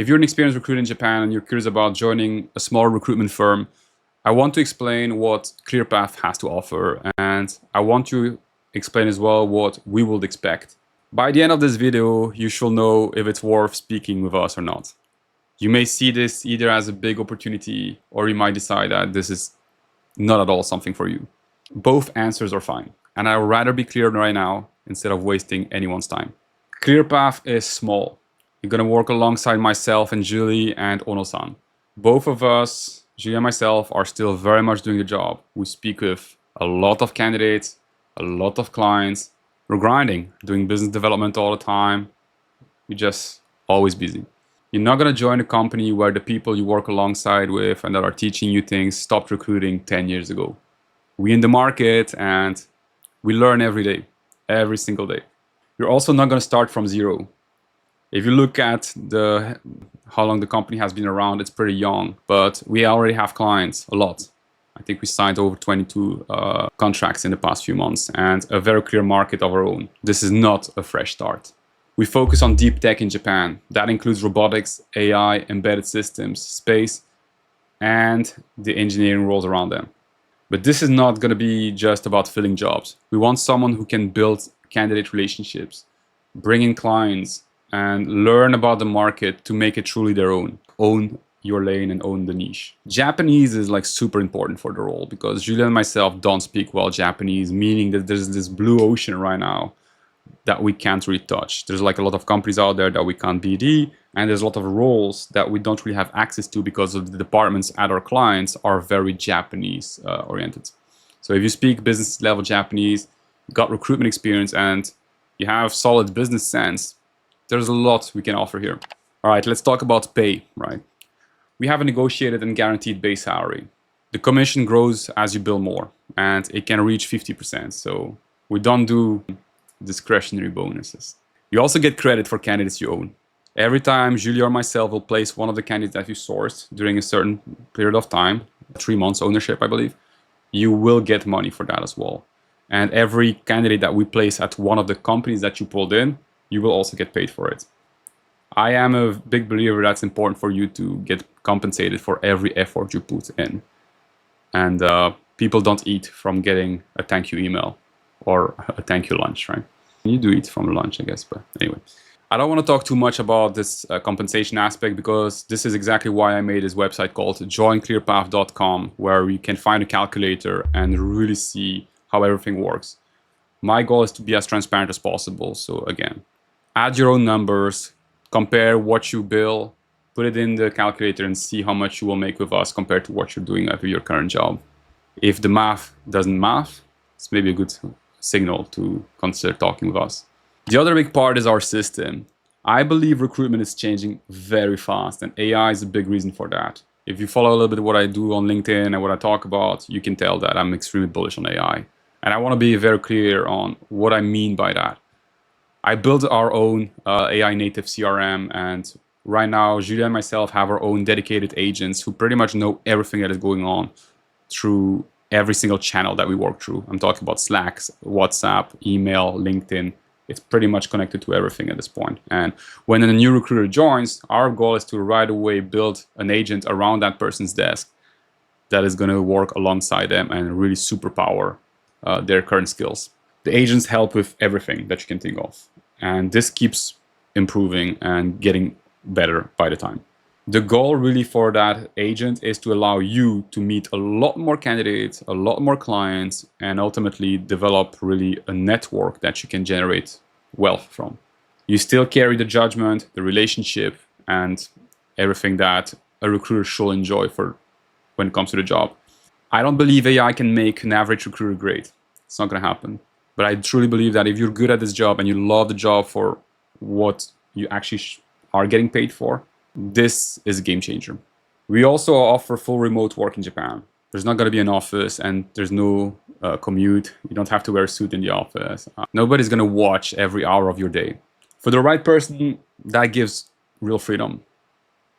If you're an experienced recruiter in Japan and you're curious about joining a small recruitment firm, I want to explain what ClearPath has to offer, and I want to explain as well what we would expect. By the end of this video, you shall know if it's worth speaking with us or not. You may see this either as a big opportunity, or you might decide that this is not at all something for you. Both answers are fine, and I would rather be clear right now instead of wasting anyone's time. ClearPath is small. You're going to work alongside myself and Julie and Ono-san. Both of us, Julie and myself, are still very much doing the job. We speak with a lot of candidates, a lot of clients. We're grinding, doing business development all the time. We're just always busy. You're not going to join a company where the people you work alongside with and that are teaching you things stopped recruiting 10 years ago. We're in the market and we learn every day, every single day. You're also not going to start from zero. If you look at how long the company has been around, it's pretty young, but we already have clients, a lot. I think we signed over 22 contracts in the past few months and a very clear market of our own. This is not a fresh start. We focus on deep tech in Japan. That includes robotics, AI, embedded systems, space, and the engineering roles around them. But this is not going to be just about filling jobs. We want someone who can build candidate relationships, bring in clients, and learn about the market to make it truly their own. Own your lane and own the niche. Japanese is like super important for the role because Julia and myself don't speak well Japanese, meaning that there's this blue ocean right now that we can't really touch. There's like a lot of companies out there that we can't BD, and there's a lot of roles that we don't really have access to because of the departments at our clients are very Japanese oriented. So if you speak business level Japanese, got recruitment experience, and you have solid business sense, there's a lot we can offer here. All right, let's talk about pay, right? We have a negotiated and guaranteed base salary. The commission grows as you bill more, and it can reach 50%. So we don't do discretionary bonuses. You also get credit for candidates you own. Every time Julia or myself will place one of the candidates that you sourced during a certain period of time, 3 months ownership, I believe, you will get money for that as well. And every candidate that we place at one of the companies that you pulled in, you will also get paid for it. I am a big believer that's important for you to get compensated for every effort you put in. And people don't eat from getting a thank you email or a thank you lunch, right? You do eat from lunch, I guess, but anyway. I don't want to talk too much about this compensation aspect because this is exactly why I made this website called joinclearpath.com, where you can find a calculator and really see how everything works. My goal is to be as transparent as possible. So again, add your own numbers, compare what you bill, put it in the calculator and see how much you will make with us compared to what you're doing at your current job. If the math doesn't math, it's maybe a good signal to consider talking with us. The other big part is our system. I believe recruitment is changing very fast, and AI is a big reason for that. If you follow a little bit what I do on LinkedIn and what I talk about, you can tell that I'm extremely bullish on AI. And I want to be very clear on what I mean by that. I built our own AI native CRM, and right now, Julia and myself have our own dedicated agents who pretty much know everything that is going on through every single channel that we work through. I'm talking about Slack, WhatsApp, email, LinkedIn. It's pretty much connected to everything at this point. And when a new recruiter joins, our goal is to right away build an agent around that person's desk that is going to work alongside them and really superpower their current skills. The agents help with everything that you can think of. And this keeps improving and getting better by the time. The goal really for that agent is to allow you to meet a lot more candidates, a lot more clients, and ultimately develop really a network that you can generate wealth from. You still carry the judgment, the relationship, and everything that a recruiter should enjoy for when it comes to the job. I don't believe AI can make an average recruiter great. It's not going to happen. But I truly believe that if you're good at this job and you love the job for what you actually are getting paid for, this is a game changer. We also offer full remote work in Japan. There's not going to be an office and there's no commute. You don't have to wear a suit in the office. Nobody's going to watch every hour of your day. For the right person, that gives real freedom.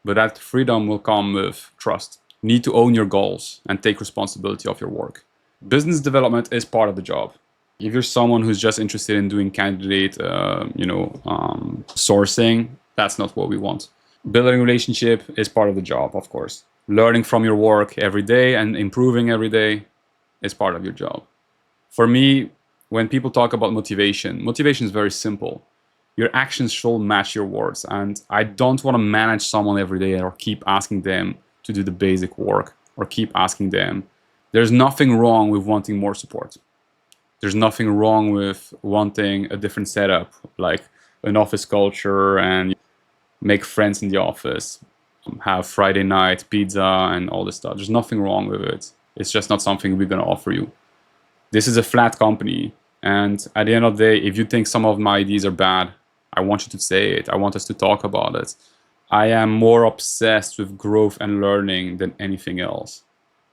But that freedom will come with trust. You need to own your goals and take responsibility of your work. Business development is part of the job. If you're someone who's just interested in doing candidate, sourcing, that's not what we want. Building a relationship is part of the job, of course. Learning from your work every day and improving every day is part of your job. For me, when people talk about motivation, motivation is very simple. Your actions should match your words. And I don't want to manage someone every day or keep asking them to do the basic work or keep asking them. There's nothing wrong with wanting more support. There's nothing wrong with wanting a different setup, like an office culture and make friends in the office, have Friday night pizza and all this stuff. There's nothing wrong with it. It's just not something we're going to offer you. This is a flat company. And at the end of the day, if you think some of my ideas are bad, I want you to say it. I want us to talk about it. I am more obsessed with growth and learning than anything else.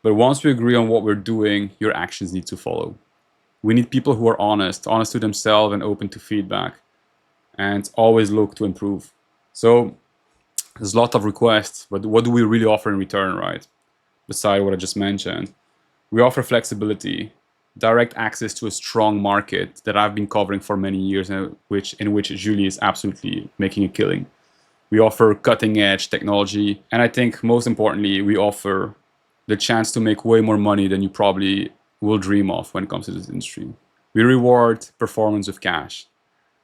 But once we agree on what we're doing, your actions need to follow. We need people who are honest to themselves and open to feedback, and always look to improve. So there's a lot of requests, but what do we really offer in return, right? Beside what I just mentioned, we offer flexibility, direct access to a strong market that I've been covering for many years, and in which Julie is absolutely making a killing. We offer cutting edge technology, and I think most importantly, we offer the chance to make way more money than you probably will dream of when it comes to this industry. We reward performance with cash.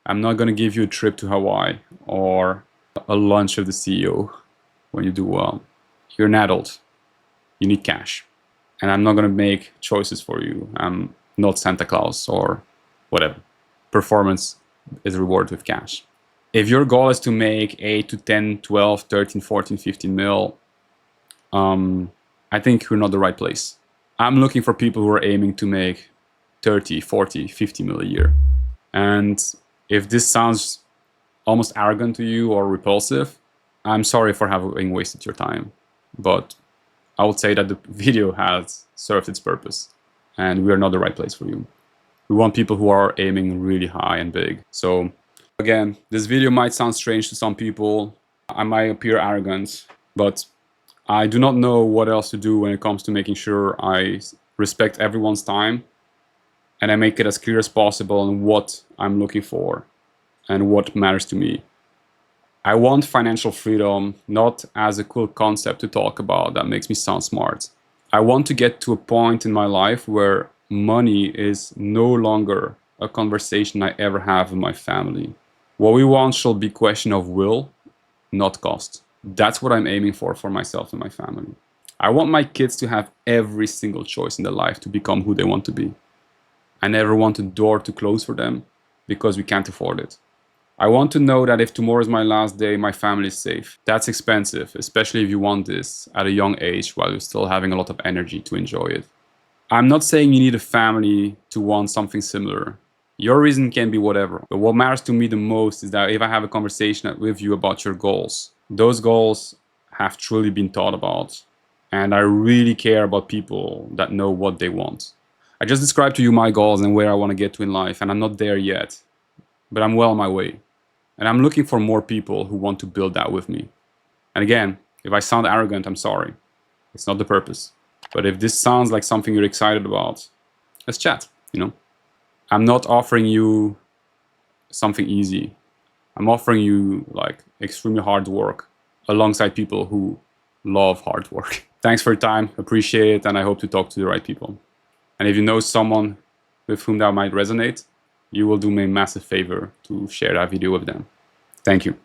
I'm not going to give you a trip to Hawaii or a lunch with the CEO when you do well. You're an adult. You need cash. And I'm not going to make choices for you. I'm not Santa Claus or whatever. Performance is rewarded with cash. If your goal is to make 8 to 10, 12, 13, 14, 15 mil, I think you're not the right place. I'm looking for people who are aiming to make 30, 40, 50 mil a year. And if this sounds almost arrogant to you or repulsive, I'm sorry for having wasted your time. But I would say that the video has served its purpose, and we are not the right place for you. We want people who are aiming really high and big. So again, this video might sound strange to some people. I might appear arrogant, but I do not know what else to do when it comes to making sure I respect everyone's time and I make it as clear as possible on what I'm looking for and what matters to me. I want financial freedom not as a cool concept to talk about that makes me sound smart. I want to get to a point in my life where money is no longer a conversation I ever have with my family. What we want should be a question of will, not cost. That's what I'm aiming for myself and my family. I want my kids to have every single choice in their life to become who they want to be. I never want a door to close for them because we can't afford it. I want to know that if tomorrow is my last day, my family is safe. That's expensive, especially if you want this at a young age while you're still having a lot of energy to enjoy it. I'm not saying you need a family to want something similar. Your reason can be whatever. But what matters to me the most is that if I have a conversation with you about your goals, those goals have truly been thought about. And I really care about people that know what they want. I just described to you my goals and where I want to get to in life, and I'm not there yet, but I'm well on my way. And I'm looking for more people who want to build that with me. And again, if I sound arrogant, I'm sorry. It's not the purpose. But if this sounds like something you're excited about, let's chat, I'm not offering you something easy. I'm offering you like extremely hard work alongside people who love hard work. Thanks for your time. Appreciate it. And I hope to talk to the right people. And if you know someone with whom that might resonate, you will do me a massive favor to share that video with them. Thank you.